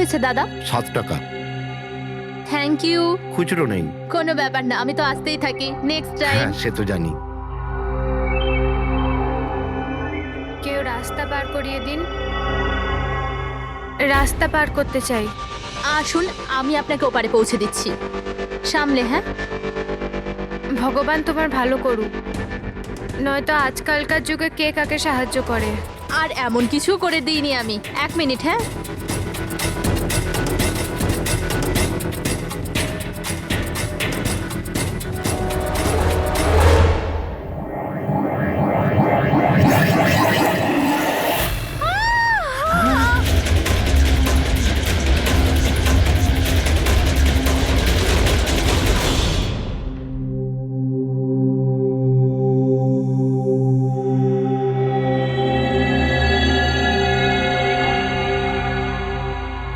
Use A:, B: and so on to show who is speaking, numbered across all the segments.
A: হয়েছে দাদা?
B: 7 টাকা।
A: Thank you.
B: খুচরো নেই।
A: কোনো ব্যাপার না, আমি তো আসতেই থাকি। Next time.
B: হ্যাঁ, সে তো জানি।
C: কেউ রাস্তা পার করিয়ে দিন, রাস্তা পার করতে চাই।
A: আসুন, আমি আপনাকে ওপারে পৌঁছে দিচ্ছি। সামলে, হ্যাঁ?
C: ভগবান তোমার ভালো করুক, নয়তো আজকালকার যুগে কে কাকে সাহায্য করে।
A: আর এমন কিছু করে দিইনি আমি। 1 মিনিট, হ্যাঁ?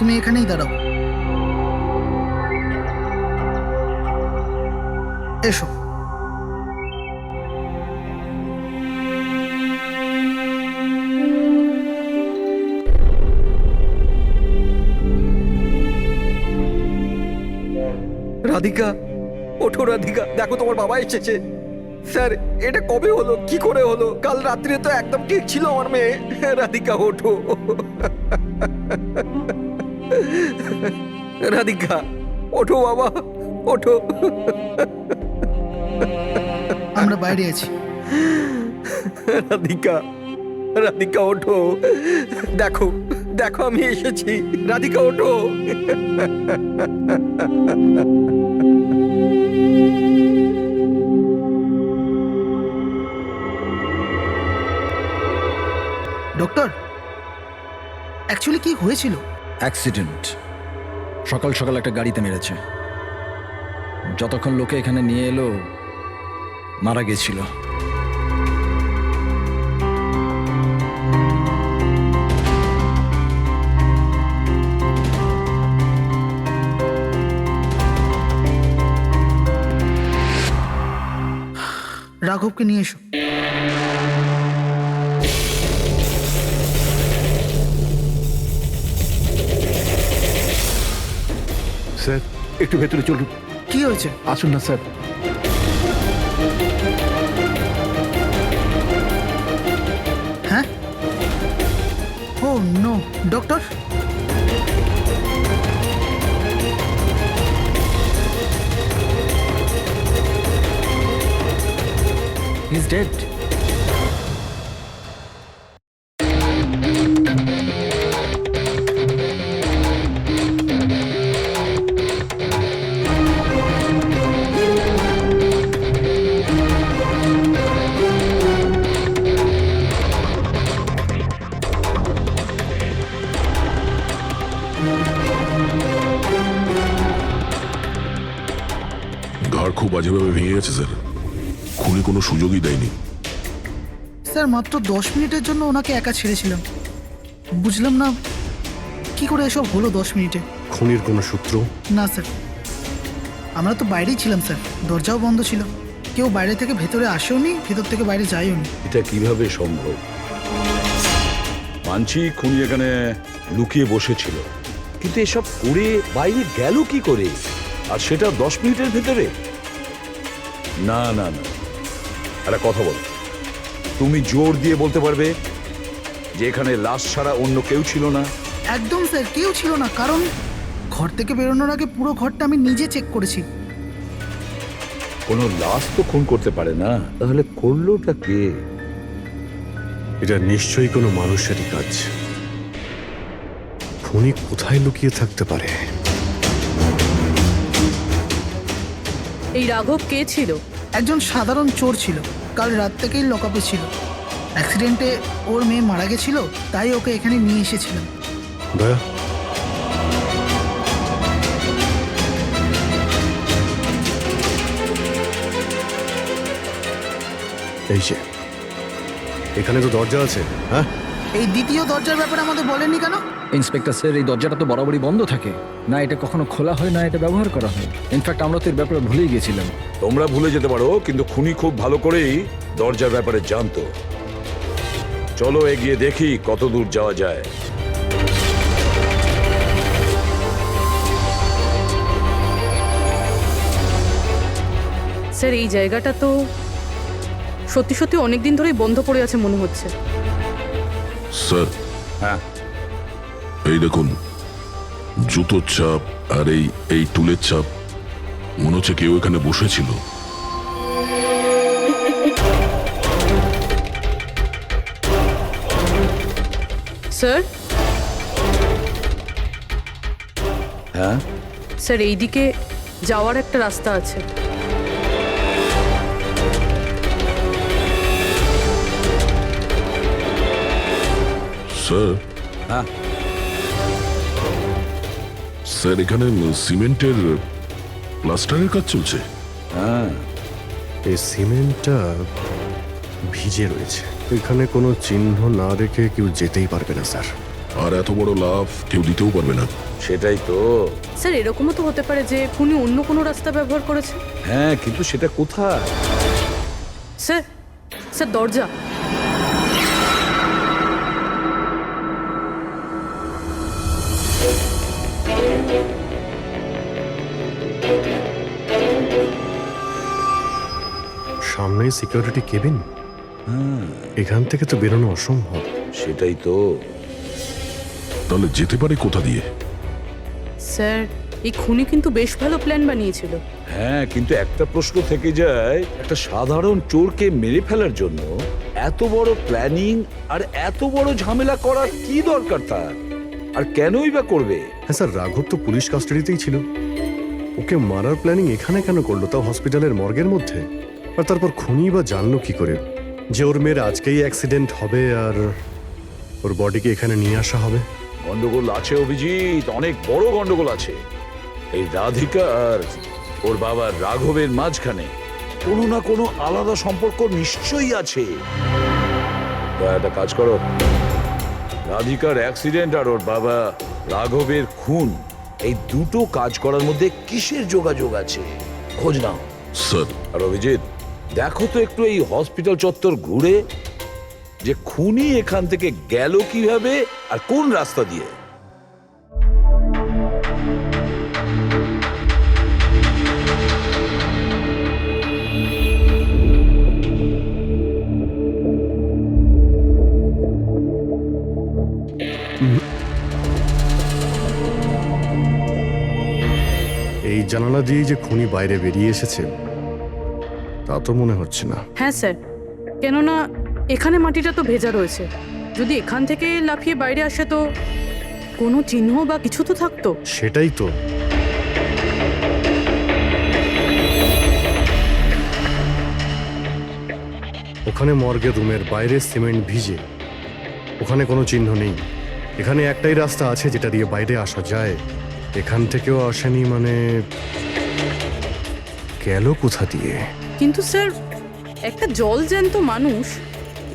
D: তুমি এখানেই দাঁড়াও। এসো।
E: রাধিকা, ওঠো রাধিকা, দেখো তোমার বাবা এসেছে। স্যার, এটা কবে হলো, কি করে হলো? কাল রাত্রে তো একদম ঠিক ছিল আমার মেয়ে। রাধিকা ওঠো। রাধিকা ওঠো বাবা, ওঠো।
D: আমরা বাইরে আছি।
E: রাধিকা, রাধিকা ওঠো, দেখো দেখো আমি এসেছি। রাধিকা ওঠো।
D: ডক্টর, অ্যাকচুয়ালি কি হয়েছিল?
F: অ্যাক্সিডেন্ট। সকাল সকাল একটা গাড়িতে মেরেছে। যতক্ষণ লোকে এখানে নিয়ে এলো মারা গেছিল।
D: রাঘবকে নিয়ে এসো।
B: স্যার, একটু ভেতরে চলুন।
D: কি হয়েছে?
B: আসুন না স্যার।
D: হ্যাঁ? Oh no, doctor.
F: He is dead.
G: ঘর খুব বাজেভাবে ভেঙে গেছে স্যার। খুনি কোনো সুযোগই দেয়নি।
D: স্যার, মাত্র 10 মিনিটের জন্য ওনাকে একা ছেড়েছিলাম। বুঝলাম না কি করে এসব হলো 10 মিনিটে।
B: খুনির কোনো সূত্র?
D: না স্যার, আমরা তো বাইরেই ছিলাম স্যার, দরজাও বন্ধ ছিল। কেউ বাইরে থেকে ভেতরে আসেও নি, ভেতর থেকে বাইরে যায়ও নি।
H: এটা কিভাবে সম্ভব? মানছি খুনি এখানে লুকিয়ে বসেছিল, কিন্তু এসব করে বাইরে গেল কি করে, আর সেটা 10 মিনিটের ভেতরে? না না না, একটা কথা বল, তুমি জোর দিয়ে বলতে পারবে যে এখানে লাশ ছাড়া অন্য কেউ ছিল না?
D: একদম স্যার, কেউ ছিল না। কারণ ঘর থেকে বেরোনোর আগে পুরো ঘরটা আমি নিজে চেক করেছি।
H: কোনো লাশ তো খুন করতে পারে না, তাহলে করলোটা কে?
I: এটা নিশ্চয়ই কোনো মানুষেরই কাজ। খুনি কোথায় লুকিয়ে থাকতে পারে?
A: এই রাঘব কে ছিল?
D: একজন সাধারণ চোর ছিল, কাল রাত থেকেই লকআপে ছিল। অ্যাক্সিডেন্টে ওর মেয়ে মারা গেছিল, তাই ওকে এখানে নিয়ে এসেছিলাম।
I: দয়া, এই যে এখানে তো দরজা আছে। হ্যাঁ,
D: এই দ্বিতীয় দরজার ব্যাপারে আমাদের বলেননি কেন?
F: ইন্সপেক্টর স্যার, এই দরজাটা তো বরাবরই বন্ধ থাকে, না এটা কখনো খোলা হয় না এটা ব্যবহার করা হয়। ইনফ্যাক্ট আমরা তো এর ব্যাপারে ভুলেই গেছিলাম।
H: তোমরা ভুলে যেতে পারো, কিন্তু খুনি খুব ভালো করেই দরজার ব্যাপারে জানতো। চলো এগিয়ে দেখি কত দূর যাওয়া যায়।
J: স্যার এই জায়গাটা তো সত্যি সত্যি অনেক দিন ধরেই বন্ধ পড়ে আছে মনে হচ্ছে।
G: স্যার
H: হ্যাঁ
G: এই দেখুন, জুতোর ছাপ আর এই টুলের ছাপ, মনে হচ্ছে কেউ এখানে বসেছিল।
J: স্যার
H: হ্যাঁ
J: স্যার এইদিকে যাওয়ার একটা রাস্তা আছে।
G: স্যার
H: হ্যাঁ
G: স্যার এখানে সিমেন্টের প্লাস্টারের কাজ চলছে।
H: হ্যাঁ
I: এই সিমেন্টটা ভিজে রয়েছে, এখানে কোনো চিহ্ন না রেখে কেউ যেতেই পারবে না স্যার।
G: আর এত বড় লাভ কেউ দিতেও পারবে না।
H: সেটাই তো।
J: স্যার এরকমও তো হতে পারে যে খুনি অন্য কোনো রাস্তা ব্যবহার করেছে।
H: হ্যাঁ কিন্তু সেটা কোথায়?
J: স্যার স্যার দরজা।
I: সামনেই সিকিউরিটি কেবিন, এখান থেকে তো বেরোনো অসম্ভব।
H: সেটাই তো।
G: তাহলে যেতে পারে কোথা দিয়ে?
J: স্যার এই খুনি কিন্তু বেশ ভালো প্ল্যান বানিয়েছিল।
H: হ্যাঁ কিন্তু একটা প্রশ্ন থেকে যায়, একটা সাধারণ চোরকে মেরে ফেলার জন্য এত বড় প্ল্যানিং আর এত বড় ঝামেলা করার কি দরকার তার? আর কেনই বা করবে?
I: হ্যাঁ স্যার, রাঘব তো পুলিশ কাস্টাডিতেই ছিল, ওকে মারার প্ল্যানিং এখানে কেন করলো, তাও হসপিটালের মর্গের মধ্যে? আর তারপর খুনি বা জানলো কি করে যে ওর মেয়ের আজকেই অ্যাক্সিডেন্ট হবে আর ওর বডিকে এখানে নিয়ে আসা হবে?
H: গন্ডগোল আছে অভিজিৎ, অনেক বড় গন্ডগোল আছে। এই রাধিকা আর ওর বাবার রাঘবের মাঝখানে কোনো না কোনো আলাদা সম্পর্ক নিশ্চয়ই আছে। তা একটা কাজ করো, রাধিকার অ্যাক্সিডেন্ট আর ওর বাবা রাঘবের খুন, এই দুটো কাজ করার মধ্যে কিসের যোগাযোগ আছে খোঁজ নাও।
G: স্যার
H: আর অভিজিৎ দেখো তো একটু এই হসপিটাল চত্বর ঘুরে যে খুনি এখান থেকে গেল কিভাবে আর কোন রাস্তা দিয়ে।
I: এই জানালা দিয়েই যে খুনি বাইরে বেরিয়ে এসেছে তা তো মনে হচ্ছে না।
J: হ্যাঁ স্যার, কেননা এখানে মাটিটা তো ভেজা রয়েছে। যদি এখান থেকে লাফিয়ে বাইরে আসে তো কোনো চিহ্ন বা কিছু তো থাকতো।
I: সেটাই তো। ওখানে মর্গের রুমের বাইরে সিমেন্ট ভিজে, ওখানে কোনো চিহ্ন নেই। এখানে একটাই রাস্তা আছে যেটা দিয়ে বাইরে আসা যায়, এখান থেকেও আসেনি, মানে গেল কোথা দিয়ে?
J: কিন্তু স্যার একটা জল জ্যান্ত মানুষ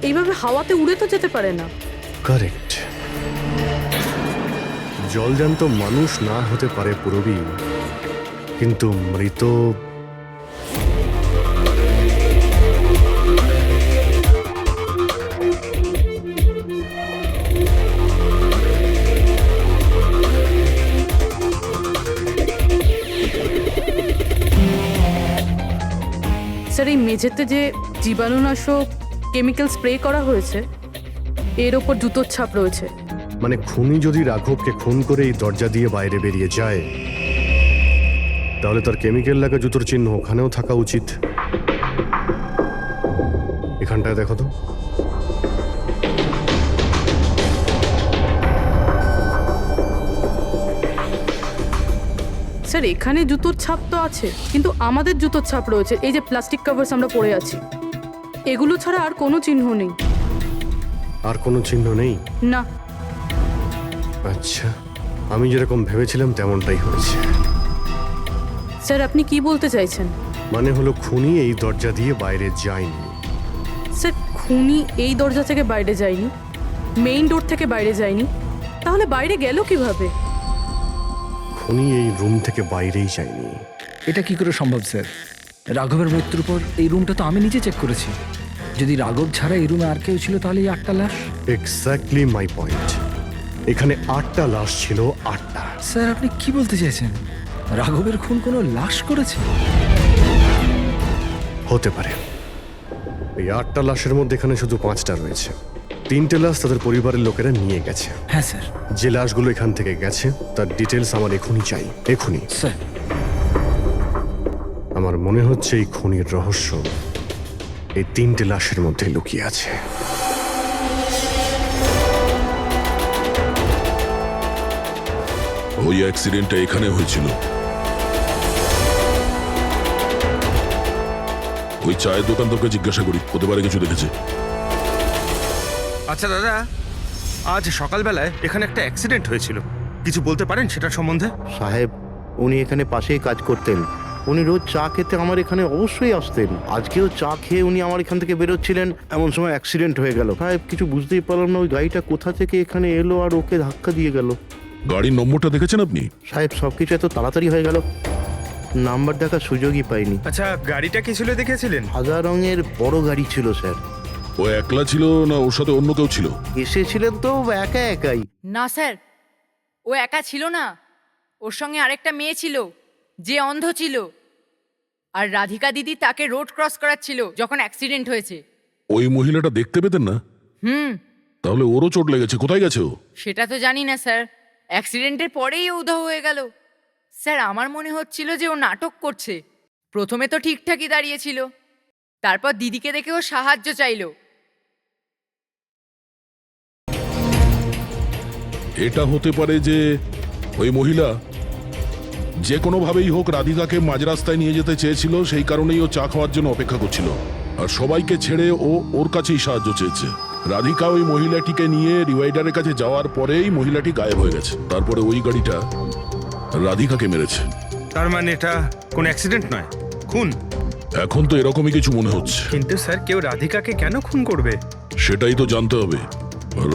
J: এইভাবে হাওয়াতে উড়ে তো যেতে পারে না।
I: কারেক্ট, জলজান্ত মানুষ না হতে পারে পুরবী, কিন্তু মৃত
J: স্যার এই মেঝেতে যে জীবাণুনাশক কেমিক্যাল স্প্রে করা হয়েছে এর ওপর জুতোর ছাপ রয়েছে।
I: মানে খুনি যদি রাঘবকে খুন করে এই দরজা দিয়ে বাইরে বেরিয়ে যায় তাহলে তার কেমিক্যাল লাগা জুতোর চিহ্ন ওখানেও থাকা উচিত। এখানটায় দেখো তো।
J: স্যার এখানে জুতোর ছাপ তো আছে, কিন্তু আমাদের জুতোর ছাপ রয়েছে। এই যে প্লাস্টিক কভার্স আমরা পরে আছি, এগুলো ছাড়া আর কোনো চিহ্ন নেই।
I: আর কোনো চিহ্ন নেই?
J: না।
I: আচ্ছা, আমি যেরকম ভেবেছিলাম তেমনটাই হয়েছে।
J: স্যার আপনি কি বলতে চাইছেন?
I: মানে হলো খুনি এই দরজা দিয়ে বাইরে যায়নি।
J: স্যার খুনি এই দরজা থেকে বাইরে যায়নি, মেইন ডোর থেকে বাইরে যায়নি, তাহলে বাইরে গেল কিভাবে?
I: খুনি এই রুম থেকে বাইরেই যায়নি।
F: এটা কি করে সম্ভব স্যার? রাঘবের মৃত্যুর পর এই রুমটা তো আমি নিজে চেক করেছি। যদি রাঘব ছাড়া এই রুমে আর কেউ ছিল তাহলে এই 8টা লাশ।
I: Exactly my point. এখানে 8টা লাশ ছিল, 8টা।
F: স্যার আপনি কি বলতে চাইছেন? রাঘবের খুন কোনো লাশ করেছে?
I: হতে পারে। এই 8টা লাশের মধ্যে এখানে শুধু 5টা রয়েছে। 3টে লাশ তাদের পরিবারের লোকেরা নিয়ে গেছে।
F: হ্যাঁ স্যার।
I: যে লাশগুলো এখান থেকে গেছে তার ডিটেলস আমার এখনই চাই, এখনই।
F: স্যার,
I: আমার মনে হচ্ছে এই খুনির রহস্য এই 3টে লাশের মধ্যে লুকিয়ে আছে।
G: ওই অ্যাক্সিডেন্টটা এখানে হয়েছিল। ওই চায়ের দোকানদারকে জিজ্ঞাসা করি, হতে পারে কিছু দেখেছে।
E: আচ্ছা দাদা, আজ সকালবেলায় এখানে একটা অ্যাক্সিডেন্ট হয়েছিল, কিছু বলতে পারেন সেটার সম্বন্ধে?
B: সাহেব, উনি এখানে পাশেই কাজ করতেন। উনি রোজ চা খেতে আমার এখানে অবশ্যই আসতেন। আজকেও চা খেয়ে উনি আমার এখান থেকে বেরোচ্ছিলেন, এমন সময় অ্যাক্সিডেন্ট হয়ে গেল। সাহেব, কিছু বুঝতেই পারলাম না ওই গাড়িটা কোথা থেকে এখানে এলো আর ওকে ধাক্কা দিয়ে গেল।
G: গাড়ির নম্বরটা দেখেছেন আপনি?
B: সাহেব, সবকিছু এত তাড়াতাড়ি হয়ে গেল, নাম্বার দেখার সুযোগই পাইনি।
E: আচ্ছা, গাড়িটা কি ছিল দেখেছিলেন?
B: সাদা রঙের বড় গাড়ি ছিল স্যার।
G: ও একলা ছিল না ওর সাথে অন্য কেউ ছিল?
B: এসেছিলেন তো একা একাই।
K: না স্যার, ও একা ছিল না, ওর সঙ্গে আরেকটা মেয়ে ছিল যে অন্ধ ছিল, আর রাধিকা দিদি তাকে রোড ক্রস করাচ্ছিল যখন অ্যাক্সিডেন্ট হয়েছে।
G: ওই মহিলাটা দেখতে পেতেন না? তাহলে ওরও চোট লেগেছে। কোথায় গেছে ও?
K: সেটা তো জানি না স্যার, অ্যাক্সিডেন্টের পরেই ও উধাও হয়ে গেল। স্যার, আমার মনে হচ্ছিল যে ও নাটক করছে। প্রথমে তো ঠিকঠাকই দাঁড়িয়েছিল, তারপর দিদিকে দেখে ও সাহায্য চাইলো।
G: এটা হতে পারে যে ওই মহিলা যে কোনোভাবেই হোক রাধিকাকে মাঝ রাস্তায় নিয়ে যেতে চেয়েছিল, সেই কারণেই ও চা খাওয়ার জন্য অপেক্ষা করছিল, আর সবাইকে ছেড়ে ও ওর কাছেই সাহায্য চেয়েছে। রাধিকা ওই মহিলাটিকে নিয়ে ডিভাইডারের কাছে যাওয়ার পরেই মহিলাটি গায়েব হয়ে গেছে। তারপরে ওই গাড়িটা রাধিকাকে মেরেছে।
E: তার মানে এটা কোন অ্যাক্সিডেন্ট নয়, খুন?
G: এখন তো এরকমই কিছু মনে হচ্ছে।
E: কিন্তু স্যার, কেউ রাধিকাকে কেন খুন করবে?
G: সেটাই তো জানতে হবে।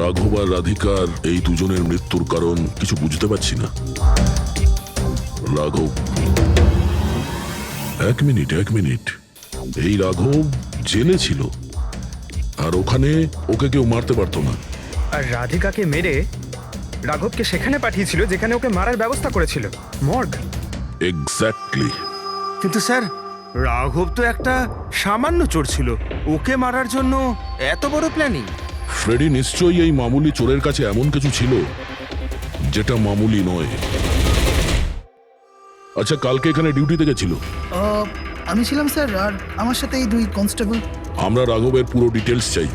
G: রাঘব আর রাধিকার এই দুজনের মৃত্যুর কারণ কিছু বুঝতে পারছি না। রাঘব, এক মিনিট, এই রাঘব জেলে ছিল, আর ওখানে ওকে কেউ মারতে পারতো না।
E: আর রাধিকাকে মেরে রাঘবকে সেখানে পাঠিয়েছিল যেখানে ওকে মারার ব্যবস্থা করেছিল, মর্গ।
G: এক্স্যাক্টলি।
E: কিন্তু স্যার, রাঘব তো একটা সামান্য চোর ছিল, ওকে মারার জন্য এত বড় প্ল্যানিং?
G: ফ্রেডি নিশ্চয়ই এই মামুলি চোরের কাছে এমন কিছু ছিল যেটা মামুলি নয়। আচ্ছা, কালকে এখানে ডিউটিতে গেছিল?
D: আমি ছিলাম স্যার, আর আমার সাথে এই 2 কনস্টেবল।
G: আমরা রাঘবের পুরো ডিটেলস চাই।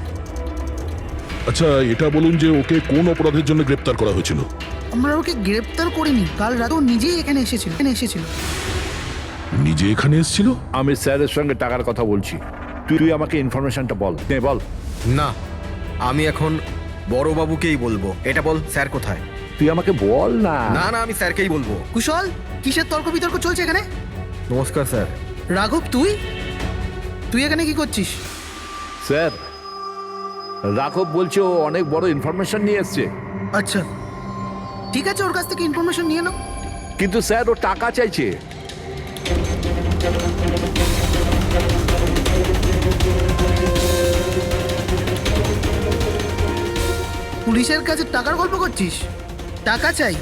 G: আচ্ছা, এটা বলুন যে ওকে কোন অপরাধের জন্য গ্রেপ্তার করা হয়েছিল?
D: আমরা ওকে গ্রেপ্তার করিনি, কাল রাতে ও নিজেই এখানে এসেছিল।
G: নিজে এখানে এসেছিল?
H: আমি স্যারের সঙ্গে টাকার কথা বলছি, তুই আমাকে ইনফরমেশনটা বল। বল।
E: না, আমি এখন বড়বাবুকেই বলবো। এটা বল, স্যার কোথায়?
H: তুই আমাকে বল না।
E: না, আমি স্যারকেই বলবো।
D: কুশল, কিসের তর্ক বিতর্ক চলছে এখানে?
E: নমস্কার স্যার।
D: রাঘব, তুই এখানে কি করছিস?
H: স্যার, রাঘব বলছে ও অনেক বড় ইনফরমেশন নিয়ে এসছে।
D: আচ্ছা, ঠিক আছে, ওর কাছ থেকে ইনফরমেশন নিয়ে নাও।
H: কিন্তু স্যার, ও টাকা চাইছে।
D: পুলিশের কাছে টাকার গল্প করছিস? টাকা চাই?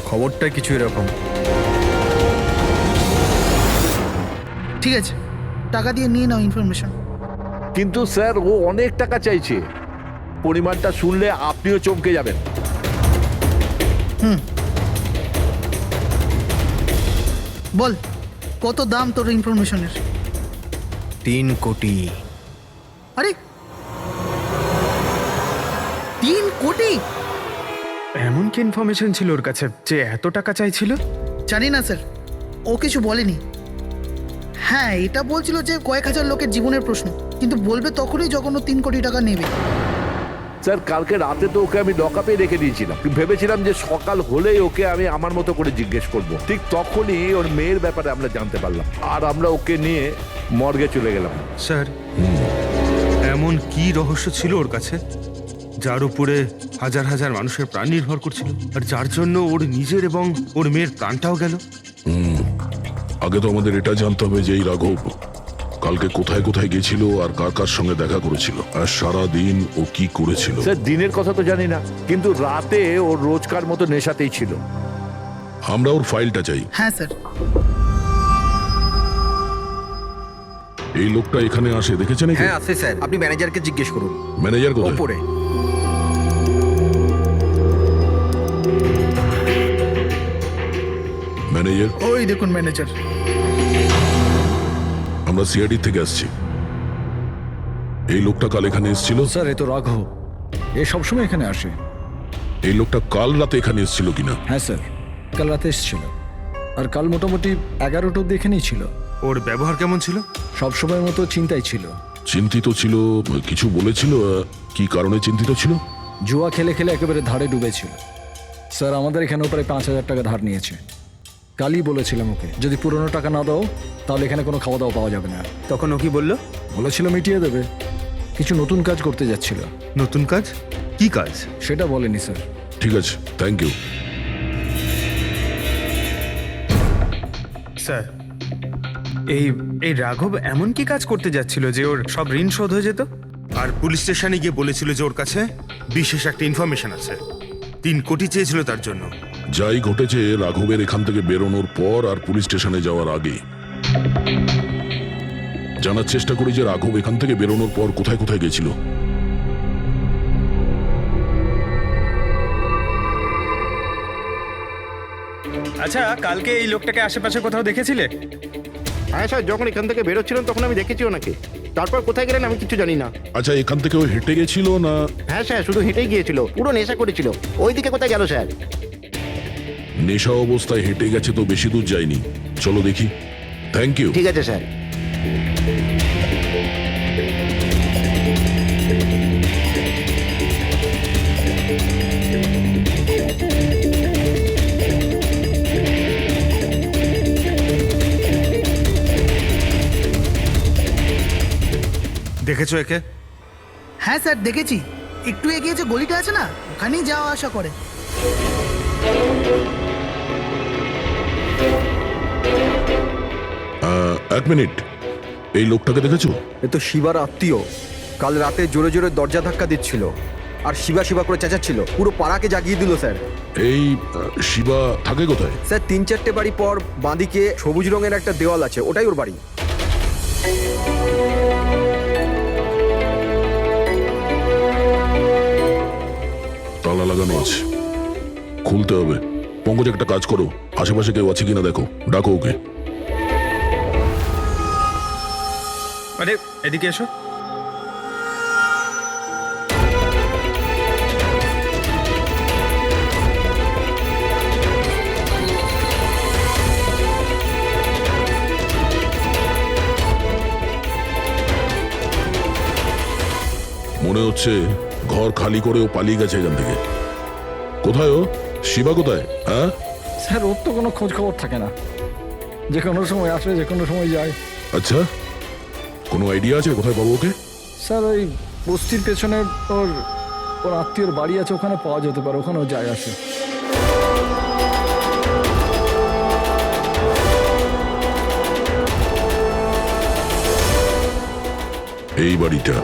E: খবরটা কিছু এরকম।
D: ঠিক আছে, টাকা দিয়ে নিয়ে নাও ইনফরমেশন।
H: কিন্তু স্যার, ও অনেক টাকা চাইছে। পরিমাণটা শুনলে আপনিও চমকে যাবেন।
D: বল, কত দাম তোর ইনফরমেশনের?
E: 3 কোটি।
D: আরে, 3 কোটি?
E: এমন কি ইনফরমেশন ছিল ওর কাছে যে এত টাকা চাইছিল?
D: জানি না স্যার, ও কিছু বলেনি। হ্যাঁ, এটা বলছিল যে কয়েক হাজার লোকের জীবনের প্রশ্ন, কিন্তু বলবে তখনই যখন ও 3 কোটি টাকা নেবে।
H: স্যার, কালকে রাতে তো ওকে আমি লকআপে রেখে দিয়েছিলাম। ভেবেছিলাম যে সকাল হলেই ওকে আমি আমার মতো করে জিজ্ঞেস করব। ঠিক তখনই ওর মেয়ের ব্যাপারে আমরা জানতে পারলাম, আর আমরা ওকে নিয়ে মর্গে চলে গেলাম।
E: স্যার, এমন কি রহস্য ছিল ওর কাছে যার উপরে হাজার হাজার মানুষের প্রাণ নির্ভর করছিল, আর যার জন্য ওর নিজের এবং ওর মেয়ের প্রাণটাও গেল?
G: আগে তো আমাদের এটা জানতে হবে যে এই রাঘব কালকে কোথায় কোথায় গেছিল আর কার কার সঙ্গে দেখা করেছিল, আর সারা দিন ও কি করেছিল।
H: স্যার, দিনের কথা তো জানি না, কিন্তু রাতে ওর রোজকার মতো নেশাতেই ছিল।
G: আমরা ওর ফাইলটা চাই।
D: হ্যাঁ স্যার।
G: এই লোকটা এখানে আসে দেখেছেন নাকি?
F: হ্যাঁ আছে স্যার, আপনি ম্যানেজারকে জিজ্ঞেস করুন।
G: ম্যানেজার কোথায়?
F: ওপরে।
G: ম্যানেজার?
D: ওই দেখুন ম্যানেজার।
G: আমরা সিআইডি থেকে আসছি। এই লোকটা কাল এখানে এসেছিল?
F: স্যার এ তো রাঘব, এ সবসময় এখানে আসে।
G: এই লোকটা কাল রাতে এখানে এসেছিল কিনা?
F: হ্যাঁ স্যার, কাল রাতে এসেছিল, আর কাল মোটামুটি 11টা অব্দি এখানেই ছিল।
E: ওর ব্যবহার কেমন ছিল?
F: সব সময়ের মতো চিন্তাই ছিল।
G: চিন্তিত ছিল? কিছু বলেছিল? কি কারণে চিন্তিত ছিল?
F: জুয়া খেলে খেলে একেবারে ধারে ডুবেছিল। স্যার আমাদের এখানেও প্রায় 5,000 টাকা ধার নিয়েছে। কালই বলেছিলাম ওকে, যদি পুরনো টাকা না দাও তাহলে এখানে কোনো খাওয়া দাওয়া পাওয়া যাবে না।
E: তখন ও কি বললো?
F: বলেছিল মিটিয়ে দেবে, কিছু নতুন কাজ করতে যাচ্ছিল।
E: নতুন কাজ? কি কাজ?
F: সেটা বলেনি স্যার।
G: ঠিক আছে, থ্যাংক ইউ।
L: স্যার এই রাঘব এমন কি কাজ করতে যাচ্ছিল যে ওর সব ঋণ শোধ হয়ে যেত?
E: আর পুলিশ স্টেশনে গিয়ে বলেছিল যে ওর কাছে বিশেষ একটা ইনফরমেশন আছে, 3 কোটি চেয়েছিল তার জন্য।
G: যাই ঘটেছে রাঘবের এখান থেকে বেরোনোর পর আর পুলিশ স্টেশনে যাওয়ার আগে জানার চেষ্টা করি যে রাঘব এখান থেকে বেরোনোর পর কোথায় কোথায় গেছিল।
L: আচ্ছা, কালকে এই লোকটাকে আশেপাশে কোথাও দেখেছিলে?
B: হ্যাঁ স্যার, যখন এখান থেকে বেরোচ্ছিলাম তখন আমি দেখেছি ওনাকে। তারপর কোথায় গেলেন আমি কিছু জানি না।
G: আচ্ছা, এখান থেকে ও হেঁটে গেছিল না?
B: হ্যাঁ স্যার, শুধু হেঁটেই গিয়েছিল, পুরো নেশা করেছিল। ওইদিকে কোথায় গেল স্যার?
G: নেশা অবস্থায় হেঁটে গেছে তো বেশি দূর যায়নি। চলো দেখি। Thank you.
B: ঠিক আছে স্যার।
E: দেখেছো একে?
D: হ্যাঁ স্যার দেখেছি, একটু এগিয়ে যে গলিটা আছে না, ওখানেই যাওয়া আসা করে।
G: এক মিনিট, এই লোকটাকে দেখেছো?
F: এ তো শিবার আত্মীয়। কাল রাতে জোরে জোরে দরজা ধাক্কা দিচ্ছিল আর শিবা শিবা করে চেঁচাচ্ছিল, পুরো পাড়াকে জাগিয়ে দিল স্যার।
G: এই শিবা থাকে কোথায়?
F: স্যার 3-4টে বাড়ি পর বাঁদিকে সবুজ রঙের একটা দেওয়াল আছে, ওটাই ওর বাড়ি।
G: তালা লাগানো আছে, খুলতে হবে। পঙ্কজ একটা কাজ করো, আশেপাশে কেউ আছে কিনা দেখো, ডাকো ওকে।
L: আরে এদিকে এসো।
G: মনে হচ্ছে ঘর খালি করে ও পালিয়ে গেছে এখান থেকে। কোথায় ও? শিবা কোথায়? হ্যাঁ
F: স্যার ওর তো কোনো খোঁজ খবর থাকে না, যে কোনো সময় আসে যে কোনো সময় যায়।
G: আচ্ছা, কোনো আইডিয়া আছে কোথায় পাবো ওকে?
F: স্যার ওই বস্তির পেছনে ওর ওর আত্মীয়র বাড়ি আছে, ওখানে পাওয়া যেতে পারে, ওখানেও যায় আসে।
G: এই বাড়িটা।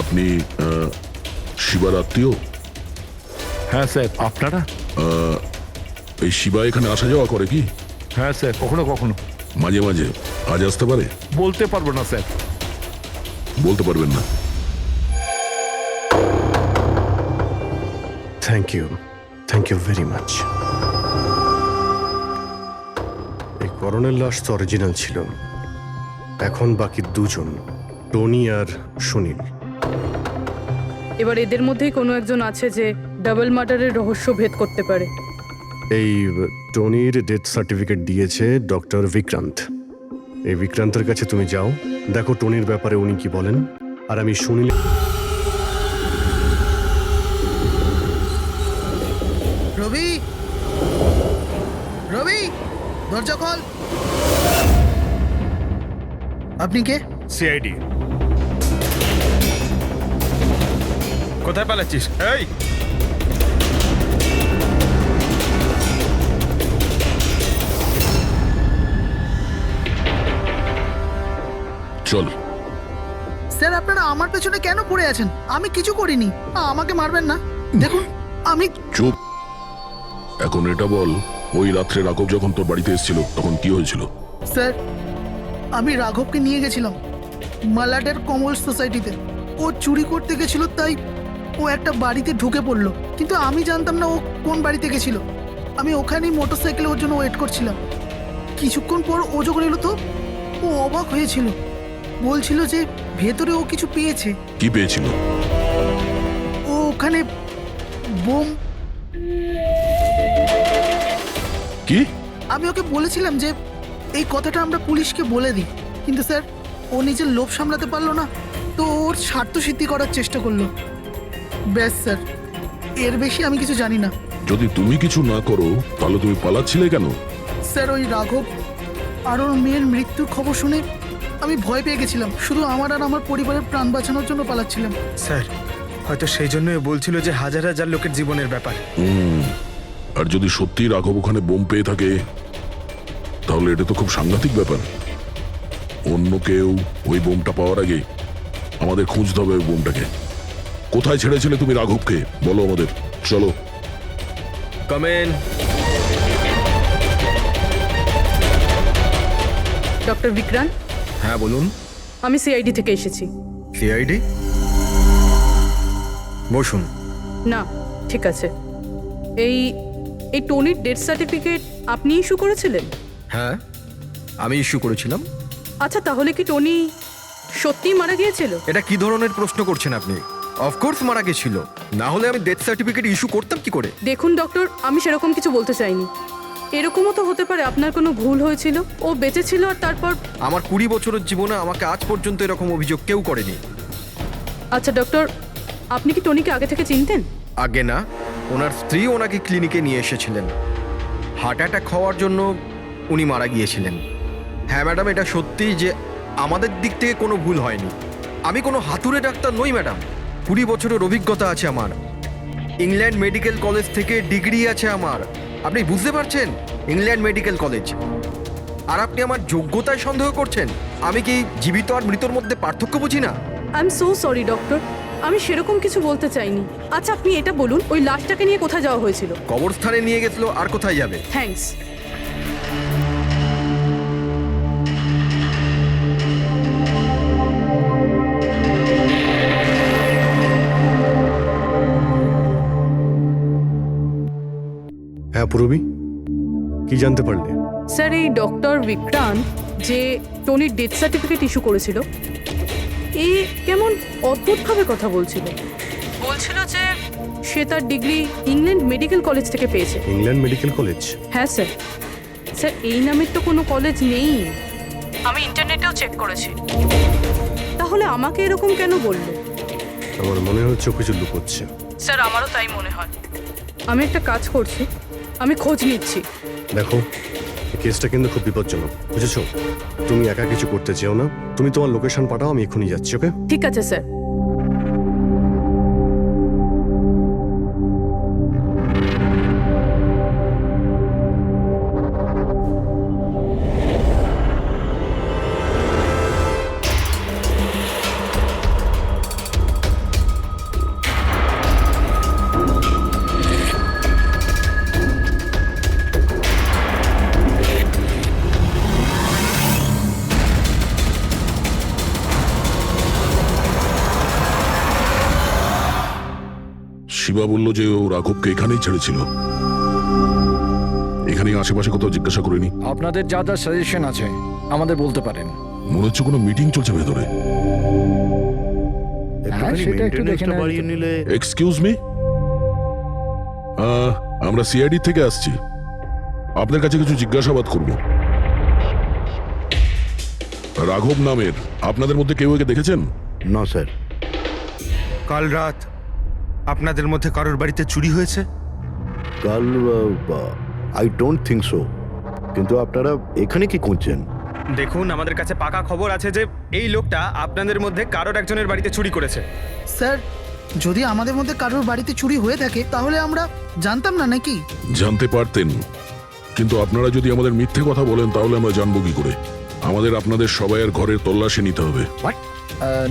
G: আপনি শিবার আত্মীয়?
B: হ্যাঁ স্যার। আপনারা?
G: এই শিবা এখানে আসা যাওয়া করে কি?
B: হ্যাঁ স্যার, কখনো কখনো।
G: মাঝে মাঝে। আজ আসতে পারে?
B: বলতে পারবো না স্যার।
G: বলতে পারবেন না?
I: Thank you very much. এই করণের লাশ তো অরিজিনাল ছিল। এখন বাকি 2 জন, টনি আর সুনীল।
J: এবার এদের মধ্যেই কোনো একজন আছে যে ডাবল মার্ডারের রহস্য ভেদ করতে পারে।
I: এই টনির ডেথ সার্টিফিকেট দিয়েছে ডক্টর বিক্রান্ত। এই বিক্রান্তের কাছে তুমি যাও, দেখো টনির ব্যাপারে উনি কি বলেন। আর আমি সুনীল।
D: রবি, রবি, দরজা খোল। আপনি কে?
E: সিআইডি।
L: কোথায় পালাচ্ছিস? এই
G: চল।
D: স্যার আপনারা আমার পেছনে কেন পড়ে আছেন? আমি কিছু করিনি, আমাকে মারবেন না। দেখুন আমি।
G: চুপ। এখন এটা বল, ওই রাত্রে রাঘব যখন তোর বাড়িতে এসেছিল তখন কি হয়েছিল?
D: স্যার, আমি রাঘবকে নিয়ে গেছিলাম মালাডের কমল সোসাইটিতে। ও চুরি করতে গেছিল, তাই ও একটা বাড়িতে ঢুকে পড়লো, কিন্তু আমি জানতাম না ও কোন বাড়িতে গেছিল। আমি ওখানেই মোটরসাইকেলে ওর জন্য ওয়েট করছিলাম। কিছুক্ষণ পর ও যখন এলো তো ও অবাক হয়েছিল, বলছিল যে ভেতরে ও কিছু পেয়েছে।
G: কি পেয়েছিল?
D: ও ওখানে বোম।
G: কি?
D: আমি ওকে বলেছিলাম যে এই কথাটা আমরা পুলিশকে বলে দিই, কিন্তু স্যার ও নিজের লোভ সামলাতে পারলো না, তো ওর স্বার্থ সিদ্ধি করার চেষ্টা করলো। ব্যাস স্যার, এর বেশি আমি কিছু জানি না।
G: যদি তুমি কিছু না করো তাহলে তুমি পালাচ্ছিলে কেন?
D: স্যার, ওই রাঘব আর ওর মেয়ের মৃত্যুর খবর শুনে আমি ভয় পেয়ে গেছিলাম। শুধু আমার আর আমার পরিবারের প্রাণ বাঁচানোর জন্য পালাচ্ছিলাম।
L: স্যার, হয়তো সেই জন্যই বলছিল যে হাজার হাজার লোকের জীবনের ব্যাপার।
G: আর যদি সত্যি রাঘব ওখানে বোম পেয়ে থাকে তাহলে এটা তো খুব সাংঘাতিক ব্যাপার। অন্য কেউ ওই বোমটা পাওয়ার আগে আমাদের খুঁজতে হবে ওই বোমটাকে। কোথায় ছেড়েছিলে তুমি রাঘবকে বলো আমাদের। চলো।
L: কমেন।
J: ডক্টর বিক্রান্ত,
F: হ্যাঁ বলুন।
J: আমি সিআইডি থেকে এসেছি।
F: সিআইডি? বসুন।
J: না, ঠিক আছে। এই এই টনির ডেথ সার্টিফিকেট আপনি ইস্যু করেছিলেন?
F: হ্যাঁ, আমি ইস্যু করেছিলাম।
J: আচ্ছা, তাহলে কি টনি সত্যিই মারা গিয়েছিল?
F: এটা কি ধরনের প্রশ্ন করছেন আপনি? অফকোর্স মারা গেছিল, না হলে আমি ডেথ সার্টিফিকেট ইস্যু করতাম কি করে?
J: দেখুন ডক্টর, আমি সেরকম কিছু বলতে চাইনি। এরকমও তো হতে পারে আপনার কোনো ভুল হয়েছিল, ও বেঁচে ছিল আর তারপর।
F: আমার 20 বছরের জীবনে আমাকে আজ পর্যন্ত এরকম অভিযোগ কেউ করেনি।
J: আচ্ছা ডক্টর, আপনি কি টনিকে আগে থেকে চিনতেন?
F: আগে না, ওনার স্ত্রী ওনাকে ক্লিনিকে নিয়ে এসেছিলেন। হার্ট অ্যাটাক হওয়ার জন্য উনি মারা গিয়েছিলেন। হ্যাঁ ম্যাডাম, এটা সত্যি যে আমাদের দিক থেকে কোনো ভুল হয়নি। আমি কোনো হাতুড়ে ডাক্তার নই ম্যাডাম। 20 বছরের অভিজ্ঞতা আছে আমার। ইংল্যান্ড মেডিকেল কলেজ থেকে ডিগ্রি আছে আমার। আপনি বুঝতে পারছেন? England medical college. আর আপনি আমার যোগ্যতায় সন্দেহ করছেন? আমি কি জীবিত আর মৃতর মধ্যে পার্থক্য বুঝি না?
J: I am so sorry doctor, আমি সেরকম কিছু বলতে চাইনি। আচ্ছা, আপনি এটা বলুন, ওই লাশটাকে নিয়ে কোথায় যাওয়া হয়েছিল?
F: কবরস্থানে নিয়ে গেছিল, আর কোথায় যাবে?
J: থ্যাঙ্কস।
I: হ্যাঁ পূরবী, কি জানতে পারলে?
J: স্যার, এই ডক্টর বিক্রান্ত যে টনির ডেথ সার্টিফিকেট ইস্যু করেছিল, এ কেমন অদ্ভুতভাবে কথা বলছিল। বলছিল যে সে তার ডিগ্রি ইংল্যান্ড মেডিকেল কলেজ থেকে পেয়েছে।
I: England medical college?
J: হ্যাঁ স্যার। স্যার, এই নামের তো কোনো কলেজ নেই। আমি ইন্টারনেটেও চেক করেছি। তাহলে আমাকে এরকম কেন বললো?
I: আমার মনে হচ্ছে ও কিছু লুকোচ্ছে।
J: স্যার, আমারও তাই মনে হয়। আমি একটা কাজ করছি, আমি খোঁজ নিচ্ছি।
I: দেখো, এই কেসটা কিন্তু খুব বিপজ্জনক, বুঝেছো? তুমি একা কিছু করতে চেও না। তুমি তোমার লোকেশন পাঠাও, আমি এক্ষুনি যাচ্ছি। ওকে?
J: ঠিক আছে স্যার।
G: শিবা বলল যে ও রাঘবকে এখানেই ছেড়েছিল। এখানেই আশেপাশে কোথাও জিজ্ঞাসা করিনি?
F: আপনাদের যা যা সাজেশন আছে আমাদের বলতে পারেন।
G: মনে হচ্ছে কোনো মিটিং চলছে ভেতরে।
B: একটুখানি
F: সেটা একটু দেখে
B: মেইনটেনেন্সটা
F: নেওয়া
B: বাড়িয়ে
F: যেত।
B: নিলে।
G: এক্সকিউজ মি, আমরা সিআইডি থেকে আসছি। আপনার কাছে কিছু জিজ্ঞাসাবাদ করব। রাঘব নামের আপনাদের মধ্যে কেউ একে দেখেছেন?
B: না স্যার।
E: কাল রাত আপনাদের মধ্যে কারোর বাড়িতে চুরি হয়েছে?
B: কাল আই ডোন্ট থিঙ্ক সো। কিন্তু আপনারা এখানে কি করছেন?
L: দেখুন, আমাদের কাছে পাকা খবর আছে যে এই লোকটা আপনাদের মধ্যে কারোর একজনের বাড়িতে চুরি করেছে।
D: স্যার, যদি আমাদের মধ্যে কারোর বাড়িতে চুরি হয়ে থাকে তাহলে আমরা জানতাম না নাকি?
G: জানতে পারতেন, কিন্তু আপনারা যদি আমাদের মিথ্যে কথা বলেন তাহলে আমরা জানবো কি করে? আমাদের আপনাদের সবাইয়ের ঘরের তল্লাশি নিতে হবে।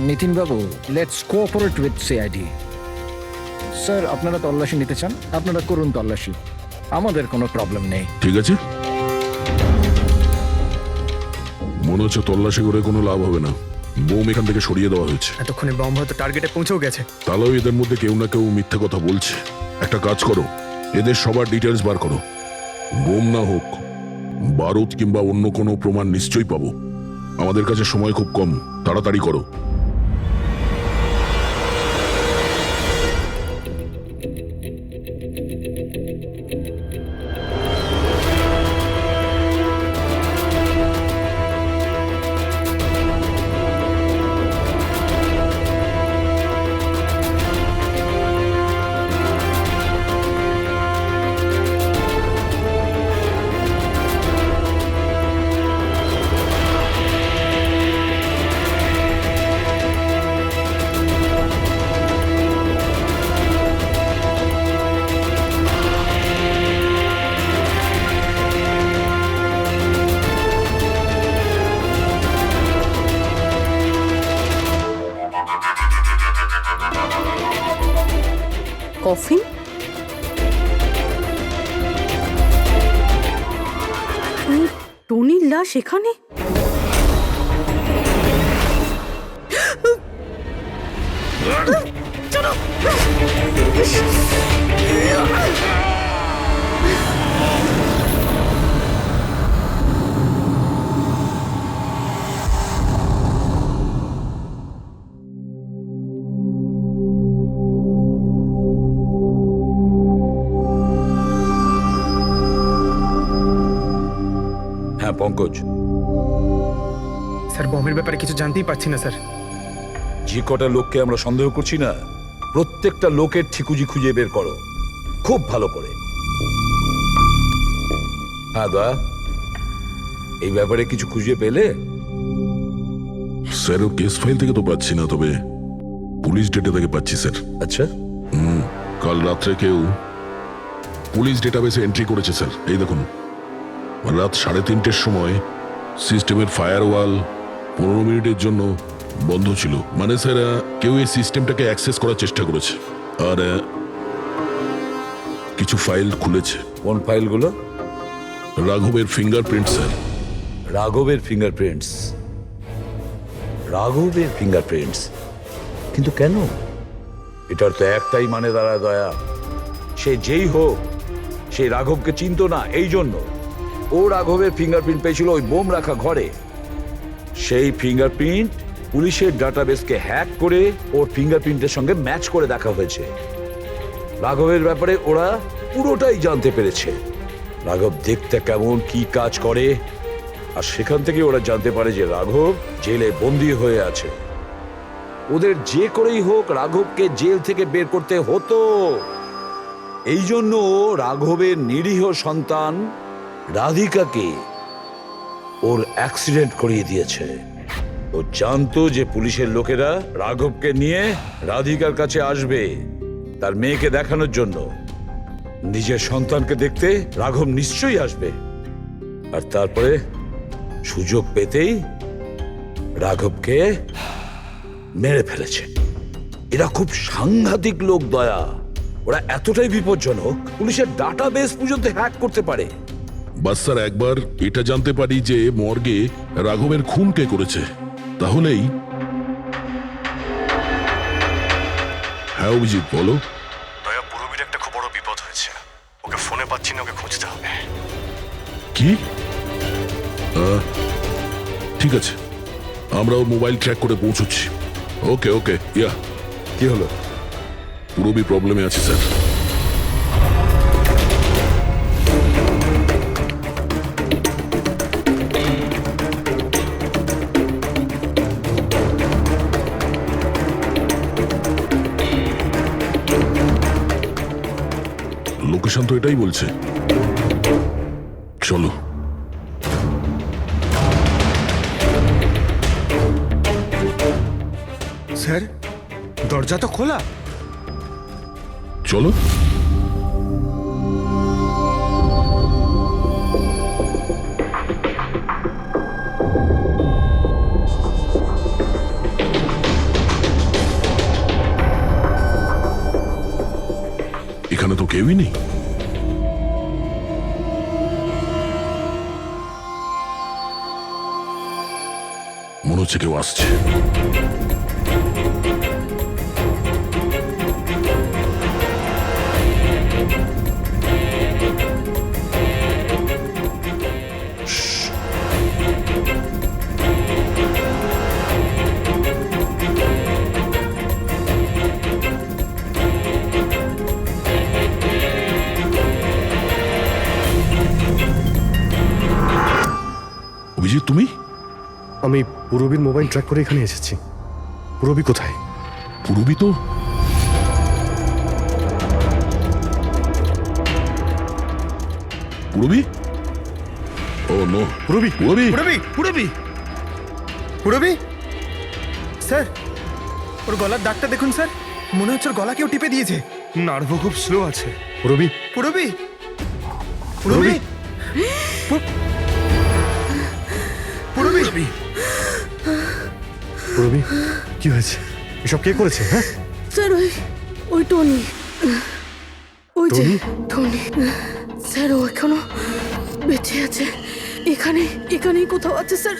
F: নিতিন বাবু, let's cooperate with CID. Sir, আপনারা তল্লাশি নিতে চান, আপনারা করুন তল্লাশি। আমাদের কোনো প্রবলেম নেই।
G: ঠিক আছে, মনে হচ্ছে তল্লাশি করে কোনো লাভ হবে না। বোম এখান থেকে সরিয়ে দেওয়া হয়েছে।
L: এতক্ষণে বম্ব হয়তো টার্গেটে পৌঁছেও গেছে।
G: তাহলেও এদের মধ্যে কেউ না কেউ মিথ্যে কথা বলছে। একটা কাজ করো, এদের সবার ডিটেলস বার করো। বোম না হোক, বারুদ কিংবা অন্য কোনো প্রমাণ নিশ্চয়ই পাবো। আমাদের কাছে সময় খুব কম, তাড়াতাড়ি করো।
J: কফিন? টনির লাশ এখানে?
H: হ্যাঁ পঙ্কজ,
L: স্যার বমের ব্যাপারে কিছু জানতেই পারছি না স্যার।
H: যে কটা লোককে আমরা সন্দেহ করছি না, প্রত্যেকটা লোকের ঠিকুজি খুঁজে বের করো খুব ভালো করে। হ্যাঁ দা, এই ব্যাপারে কিছু খুঁজে পেলে?
G: স্যার, ও কেস ফাইল থেকে তো পাচ্ছি না, তবে পুলিশ ডেটা থেকে পাচ্ছি স্যার।
H: আচ্ছা,
G: কাল রাত্রে কেউ পুলিশ ডেটাবেসে এন্ট্রি করেছে স্যার। এই দেখুন, রাত 3:30-র সময় সিস্টেমের ফায়ারওয়াল 15 মিনিটের জন্য বন্ধ ছিল। মানে স্যার, কেউ এই সিস্টেমটাকে অ্যাক্সেস করার চেষ্টা করেছে আর কিছু ফাইল খুলেছে।
H: কোন ফাইলগুলো?
G: রাঘবের ফিঙ্গারপ্রিন্ট স্যার।
H: রাঘবের ফিঙ্গারপ্রিন্টস? রাঘবের ফিঙ্গারপ্রিন্টস? কিন্তু কেন? এটার তো একটাই মানে দাঁড়ায় দয়া, সে যেই হোক সেই রাঘবকে চিনতো না, এই জন্য ও রাঘবের ফিঙ্গারপ্রিন্ট পেয়েছিল ওই বোম রাখা ঘরে। সেই ফিঙ্গারপ্রিন্ট পুলিশের ডাটাবেসকে হ্যাক করে ওর ফিঙ্গারপ্রিন্টের সঙ্গে ম্যাচ করে দেখা হয়েছে। রাঘবের ব্যাপারে ওরা পুরোটাই জানতে পেরেছে, রাঘব দেখতে কেমন, কি কাজ করে, আর সেখান থেকে ওরা জানতে পারে যে রাঘব জেলে বন্দী হয়ে আছে। ওদের যে করেই হোক রাঘবকে জেল থেকে বের করতে হতো। এই জন্য রাঘবের নিরীহ সন্তান রাধিকাকে ওর অ্যাক্সিডেন্ট করিয়ে দিয়েছে। ও জানতো যে পুলিশের লোকেরা রাঘবকে নিয়ে রাধিকার কাছে আসবে তার মেয়েকে দেখানোর জন্য। নিজের সন্তানকে দেখতে রাঘব নিশ্চয়ই আসবে, আর তারপরে সুযোগ পেতেই রাঘবকে মেরে ফেলেছে। এরা খুব সাংঘাতিক লোক দয়া, ওরা এতটাই বিপজ্জনক পুলিশের ডাটাবেস পর্যন্ত হ্যাক করতে পারে।
G: বাস স্যার, একবার এটা জানতে পারি যে মর্গে রাঘবের খুন কে করেছে, তাহলেই। হ্যাঁ অভিজিৎ, বলো।
I: দয়া, পুরবীর একটা খুব বড় বিপদ হয়েছে, ওকে ফোনে পাচ্ছি না, ওকে খুঁজতে হবে।
G: কি? ঠিক আছে, আমরা ওর মোবাইল ট্র্যাক করে পৌঁছচ্ছি। ওকে ওকে, ইয়া।
I: কি হলো?
G: পুরবী প্রবলেমে আছে স্যার। লোকেশন তো এটাই বলছে। চলো।
L: স্যার, দরজা তো খোলা।
G: চলো। এখানে তো কেউই নেই। হচ্ছে কেউ আসছে। অভিজিৎ, তুমি?
I: আমি পুরবীর মোবাইল ট্র্যাক করে এখানে এসেছি। পুরবী কোথায়?
G: পুরবী তো পুরবী? ও নো,
I: পুরবী,
G: পুরবী,
L: পুরবি পুরবি পুরবি স্যার, ওর গলার দাগটা দেখুন স্যার, মনে হচ্ছে ওর গলা কেউ টিপে দিয়েছে।
E: নার্ভও খুব স্লো আছে।
I: পুরবী,
L: পুরবি পুরবি পুরবি
I: পুরবী, কি হয়েছে? এসব কে করেছে? হ্যাঁ,
J: স্যার ওই টনি, ওই যে
I: টনি?
J: টনি স্যার, ও এখনো বেঁচে আছে। এখানেই কোথাও আছে স্যার।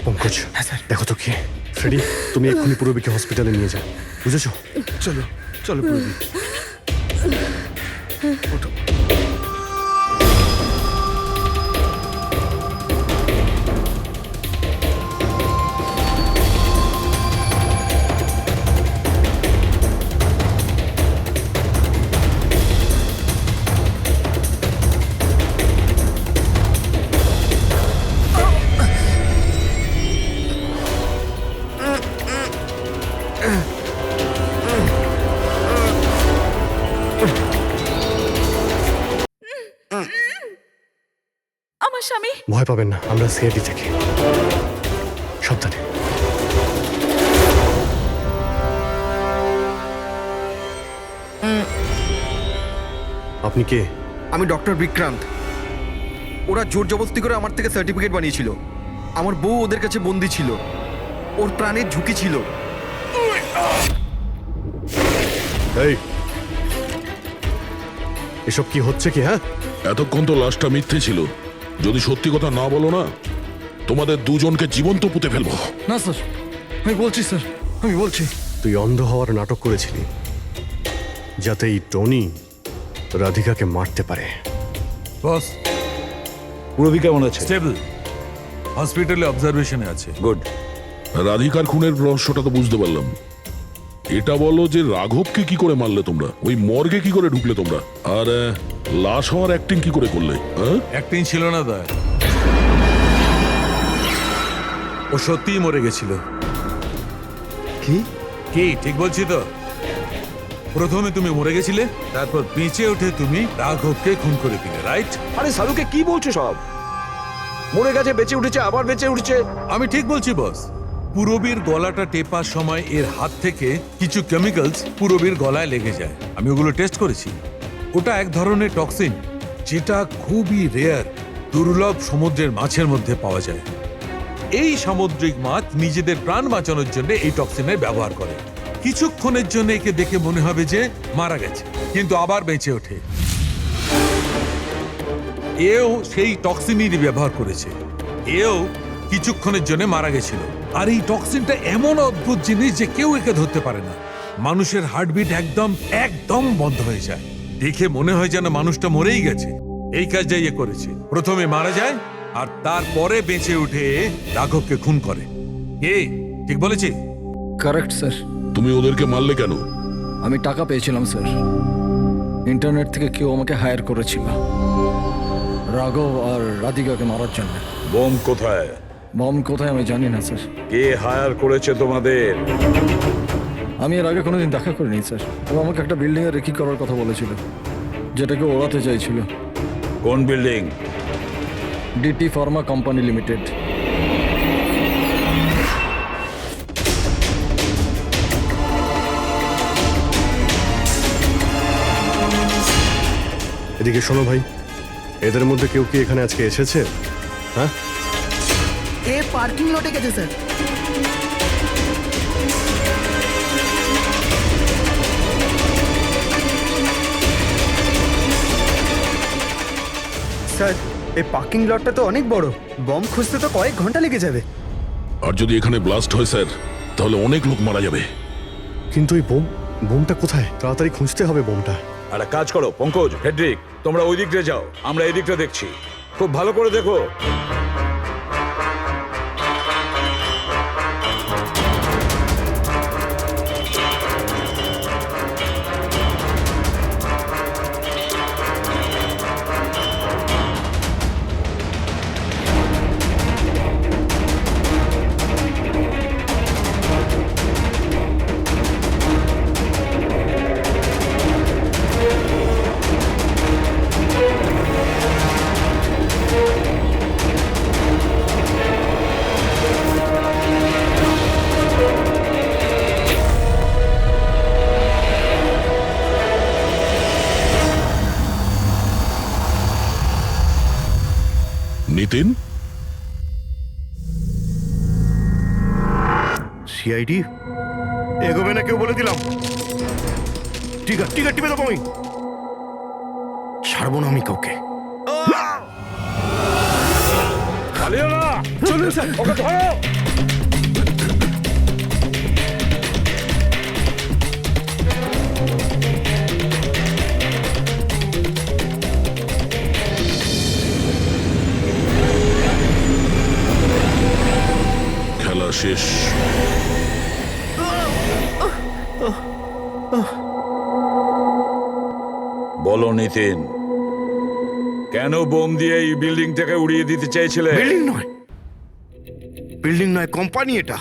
I: পঙ্কজ, দেখো তো কি। ফ্রেডি, তুমি এক্ষুনি পুরবীকে হসপিটালে নিয়ে যাও, বুঝেছো?
L: চলো চলো পুরবি। ওঠো।
A: আমার স্বামী।
I: ভয় পাবেন না, আমরা সিআইডি থেকে। সাবধানে। আপনি কে?
F: আমি ডক্টর বিক্রান্ত। ওরা জোর জবরদস্তি করে আমার থেকে সার্টিফিকেট বানিয়েছিল। আমার বউ ওদের কাছে বন্দি ছিল, ওর প্রাণের ঝুঁকি ছিল।
I: এই, এসব কি হচ্ছে কি? হ্যাঁ,
G: এতক্ষণ তো লাশটা মিথ্যে ছিল। যদি সত্যি কথা না বলো না, তোমাদের দুজনকে জীবন্ত পুঁতে ফেলবো।
L: না স্যার, আমি বলছি স্যার, আমি বলছি।
I: তুই অন্ধ হওয়ার নাটক করেছিলি যাতে এই টনি রাধিকাকে মারতে পারে।
H: বস, পুরবী কেমন আছে? স্টেবল, হসপিটালে অবজারভেশনে আছে। গুড।
G: রাধিকার খুনের রহস্যটা তো বুঝতে পারলাম। এটা বলো যে রাঘবকে কি করে মারলে তোমরা? ওই মর্গে কি করে ঢুকলে তোমরা? আর লাশ হওয়ার অ্যাক্টিং কি করে করলে?
H: অ্যাক্টিং ছিল না দা, ও সত্যিই মরে গেছিল।
L: কি
H: কি ঠিক বলছি তো? প্রথমে তুমি মরে গেছিলে, তারপর বেঁচে উঠে তুমি রাঘবকে খুন করে দিলে, রাইট?
M: আরে সালুকে কি বলছো সব? মরে গেছে, বেঁচে উঠেছে, আবার বেঁচে উঠছে।
H: আমি ঠিক বলছি বস। পুরবীর গলাটা টেপার সময় এর হাত থেকে কিছু কেমিক্যালস পুরবীর গলায় লেগে যায়। আমি ওগুলো টেস্ট করেছি। ওটা এক ধরনের টক্সিন, যেটা খুবই রেয়ার, দুর্লভ সমুদ্রের মাছের মধ্যে পাওয়া যায়। এই সামুদ্রিক মাছ নিজেদের প্রাণ বাঁচানোর জন্য এই টক্সিনের ব্যবহার করে। কিছুক্ষণের জন্য একে দেখে মনে হবে যে মারা গেছে, কিন্তু আবার বেঁচে ওঠে। এও সেই টক্সিনই ব্যবহার করেছে। এও কিছুক্ষণের জন্য মারা গেছিল। আর এই টক্সিনটা এমন অদ্ভুত জিনিস যে কেউ একে ধরতে পারে না। মানুষের হার্টবিট একদম বন্ধ হয়ে যায়। দেখে মনে হয় যেন মানুষটা মরেই গেছে। এই কাজটাই এ করেছে। প্রথমে মারা যায় আর তারপরে বেঁচে উঠে রাঘবকে খুন করে। কে ঠিক বলেছি?
F: Correct sir.
G: তুমি ওদেরকে মারলে কেন?
F: আমি টাকা পেয়েছিলাম স্যার। ইন্টারনেট থেকে কেউ আমাকে হায়ার করেছিল রাঘব আর রাধিকাকে মারার জন্য।
H: বোম কোথায়?
F: বম কোথায় আমি জানি না স্যার।
H: কে হায়ার করেছে তোমাদের?
F: আমি এর আগে কোনোদিন দেখা করিনি স্যার। ও আমাকে একটা বিল্ডিংয়ে রেকি করার কথা বলেছিল, যেটাকে ওড়াতে চাইছিল।
H: কোন building?
F: DT pharma company limited.
I: এদিকে শোনো ভাই, এদের মধ্যে কেউ কি এখানে আজকে এসেছে? হ্যাঁ,
D: এ পার্কিং লটে গেছে স্যার।
L: স্যার, এই পার্কিং লটটা তো অনেক বড়। বম খুঁজতে তো কয়েক ঘন্টা লেগে যাবে।
G: আর যদি এখানে ব্লাস্ট হয় স্যার, তাহলে অনেক লোক মারা যাবে।
I: কিন্তু এই বোমটা কোথায়? তাড়াতাড়ি খুঁজতে হবে বোমটা।
H: একটা কাজ করো পঙ্কজ, ফেডরিক, তোমরা ওই দিকটা যাও, আমরা এই দিকটা দেখছি। খুব ভালো করে দেখো।
G: নিতিন,
B: সিআইডি এগোবে না কেউ বলে দিলাম। ঠিক আছে টিপে দেবো আমি, ছাড়বো না আমি কাউকে।
H: পালিও না, চলুন স্যার, ওকে ধরো।
G: খেলা শেষ।
H: বলো নিতিন, কেন বোম দিয়ে এই বিল্ডিংটাকে উড়িয়ে দিতে চাইছিলে?
B: বিল্ডিং নয় কোম্পানি, এটা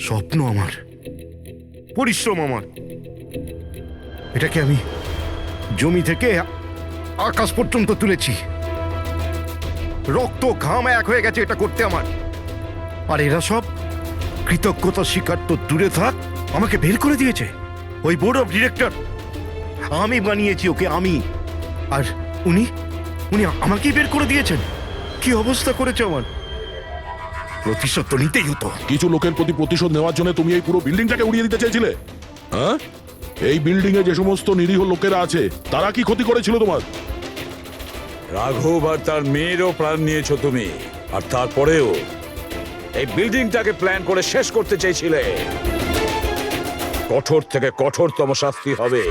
B: স্বপ্ন আমার, পরিশ্রম আমার। এটাকে আমি জমি থেকে আকাশ পর্যন্ত তুলেছি, রক্ত ঘাম এক হয়ে গেছে এটা করতে আমার। আর এরা সব কৃতজ্ঞতা স্বীকার তো দূরে থাক, আমাকে বের করে দিয়েছে। ওই বোর্ড অফ ডিরেক্টর, আমি বানিয়েছি ওকে, আমি। আর উনি আমাকেই বের করে দিয়েছেন। কি অবস্থা করেছে আমার, প্রতিশোধ তো নিতেই হতো।
G: কিছু লোকের প্রতি প্রতিশোধ নেওয়ার জন্য তুমি এই পুরো বিল্ডিংটাকে উড়িয়ে দিতে চেয়েছিলে? হ্যাঁ, এই বিল্ডিং এ যে সমস্ত নিরীহ লোকেরা আছে তারা কি ক্ষতি করেছিল তোমার?
H: রাঘব আর তার মেয়েরও প্রাণ নিয়েছো তুমি, আর তারপরেও এই বিল্ডিংটাকে প্ল্যান করে শেষ করতে চাইছিলে। কঠোর থেকে কঠোরতম শাস্তি হবে।